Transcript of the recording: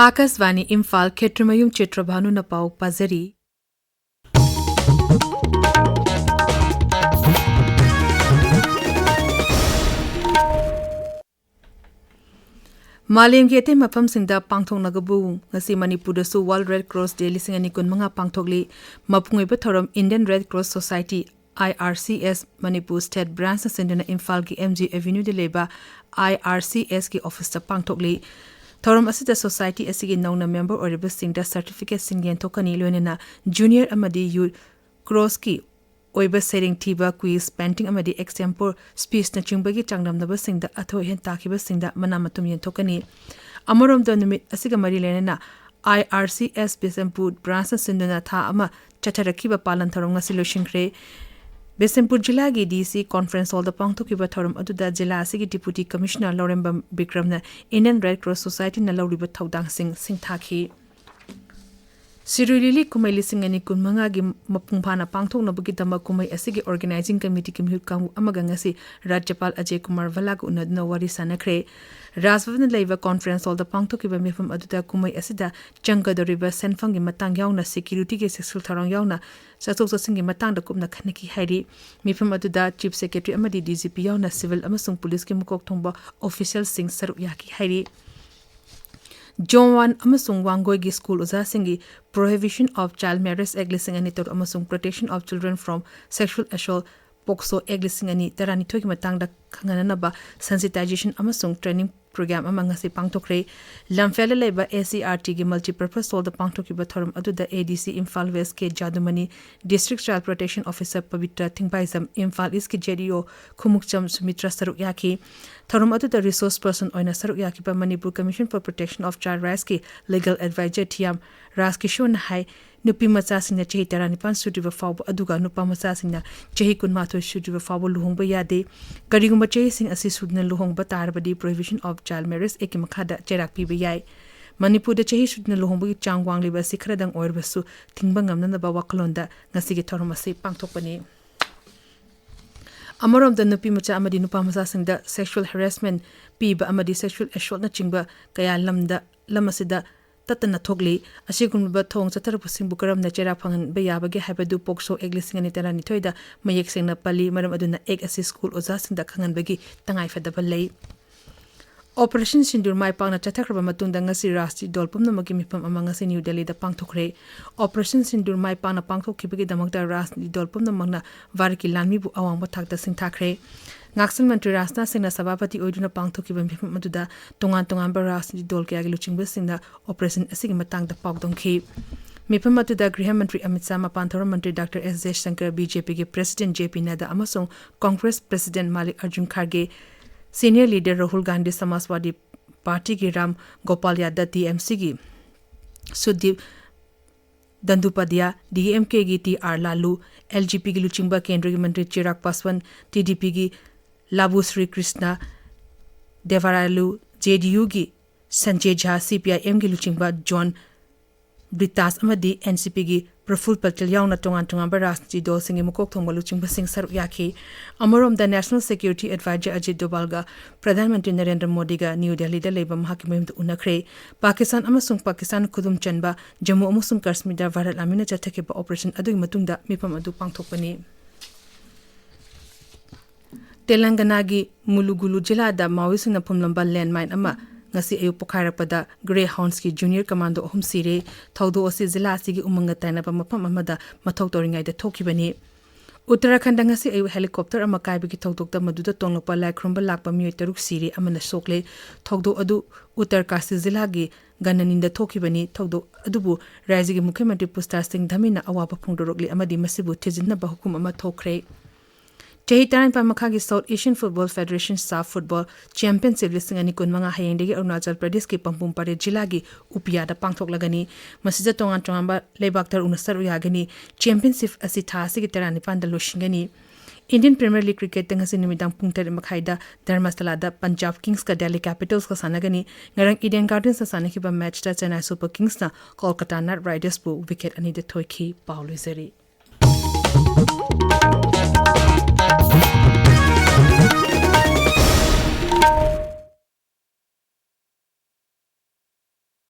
Akashvani Imphal Kshetrimayum Chitrabhanu na pau pazari. Malim Gete Mapam Sinda Pangthong Nagabu, Nasi Manipuri su World Red Cross Day Lising and Kunmanga Pangthogli, Mapungiba Thorum Indian Red Cross Society IRCS Manipur State Branch Sindana Imphal ki MG Avenue de Leba IRCS ki office ta Pangthogli. Thorum Asita Society Asigi Nona member or Singda certificate Singian Tokani Lunina Junior Amadi U Cross ki Oiba setting Tiba quiz painting amadi example speech na Chimbagi Changnam the Singda Atho Hen Takiba Singda Manamatum Yen Tokani Amorum Donumit Asiga Marilena IRCS Besempur Branson Sinduna Tha Ama Chatarakiba Palantarunga Solution Cray Besempur Jilagi DC Conference Hall the Pangtokiba Thorum Aduda Jila Sigi Deputy Commissioner Loremba Bikramna Indian Red Cross Society Nalauriba Taudang Sing Taki Sirulili Kumai Lising and Kunmanga Mapumpana Pangtok Nabugitama Kumai Asigi Organizing Committee Kimhukam Amagangasi Rajapal Ajay Kumar Valagu Nawari Sanakre Rasvan Leva Conference all the Pangtokiba Mifum Aduda Kumai Asida Janga the River Senfangi Matang Yauna Security Sexual Tarang Yauna Sato Singi Matang the Kumna Kanaki Hari Mifum Aduda Chief Secretary Amadi DGP Yauna Civil Amasung Police Kimukok Tomba Official Sing Saruyaki Hari John 1 Amasung Wangoigi School Uzasingi Prohibition of Child Marriage Eglising and Nitor Amasung Protection of Children from Sexual Assault Pokso Eglising and Tarani Toki Matanga Kanganaba Sensitization Amasung Training Program amangasi Pangtokre Lamfele Leba ACRT gi multipurpose hall the Pangtokiba Thorum Aduda ADC Imphal West ke Jadumani District Child Protection Officer Pavitra Thingpaisam Imphal East ke JDO Khumukcham Sumitra Sarukyaki Thorum Aduda Resource Person Oina Sarukyaki pa Manipur Commission for Protection of Child Rights ke Legal Advisor Thiam Raskishon Hai Nupi Matsasina Chehi Taranipan Sudiva Fabo Aduga Nupa Matsasina Chehi Kunmato Sudiva Fabo Luhongba Yade Karigumba Chehi Sing Asisudna Luhongba Tarbadi Prohibition of Child Marriage Ekimakada Cherak Pibiyai Manipur de Chehi Sudna Luhongba Changwang Liba Sikradang Orbasu Tingbangam Naba Wakalonda Nasigi Toromasi Pangtopani Amorom the Nupi Macha Amadi Nupa Matsasina Sexual Harassment Piba Amadi Sexual Assault na Chingba Kaya Lamasida Tatana Togli, Ashigumba Tong Satarapusing Bukaram Nachera Pangan Bayabagi Habadu Pokso Eglising and Iterani Toida, Mayexing na Pali, Madam Aduna Egg Assist School Ozasing the Kangan Bagi, Tangai Fadabalay. Operation Sindur Mai Pang na Chatakraba Matunda Ngasi Rasti Dolpum Namagimipam among us in New Delhi the Pangtokre. Operation Sindur Mai Pang na Pangtok Kibigi the Magda Rasti Dolpum Namagna Variki Lamibu Awang Batak the Sintakre. Ngaksan Mantri Rasna Singna Sabapati Oiduna Pangtokiba Maduda, Tongan Barras Dol Kagiluching Sinda, Operation Asigimatang the Pogdonki. Mipamatuda Griha Mantri Amitsama Pantara Mantri Dr. S. Shankar BJP President JP Nada Amasong, Congress President Malik Arjun Kharge, Senior Leader Rahul Gandhi Samaswadi Party ki Ram Gopal Yadav TMC ki Sudip Dandupadia, DMK ki TR Lalu, LGP ki Luchingba Kendra ki Mantri Chirag Paswan, TDP ki Labu Sri Krishna Devaralu, JDU ki Sanjay Jha, CPIM ki Luchingba John Britas Amadi, NCP ki Praful Patel Yauna Tongan Baras Jido Singi Mukok Tonga Luchingba Sing Saruyaki, Amorom the National Security Advisor Ajit Dobalga, Pradhan Mantri Narendra Modi ga New Delhi da Labor Mahakimim Unakre, Pakistan Amasung Pakistan Kudum Chanba, Jammu Amasung Kashmir da Varat Amina Chatakeba Operation Adu Matunda Mipam Adu Pangtopani. Telangana gi Mulugulu Jila da Mawising Pumlamba landmine ama ngasi ayu Pokharapada Greyhounds ki Junior Commando Hum Sire Thaudo Osi Jila Sigi Umanga Tainaba Mapam Amada Mathok Toringai da Thokibani Uttarakhand ngasi ayu helicopter ama kaibi ki thokdok da maduda tonglopa laikhromba lakpa mioi taruk sire amana sokle thokdo adu Uttarkasi Jila gi Gananinda Thokibani thokdo adubu Raji gi Mukhyamantri Pushkar Singh Dhamina awaba phongdorokli amadi masibu thijinna ba hukum ama thokre Chehi Taran Pamakagi South Asian Football Federation Staff Football Championship Listing and Kunmanga Hayendegi Arunachal Pradesh ki Pampumpare Jilagi Upia da Pangtok Lagani Masija Tongan Tongamba Lebaktar Unasaru Yagani Championship Asita Sigi Taranipan da Loshingani Indian Premier League Cricket Tangasi Nimidang Pungtar Makhaida Dharmasthala da Punjab Kings ka Delhi Capitals ka sanagani ngarang Eden Gardens sa sanakiba match da Chennai Super Kings na Kolkata Knight Riders bu wicket ani de thoiki Paulo Zeri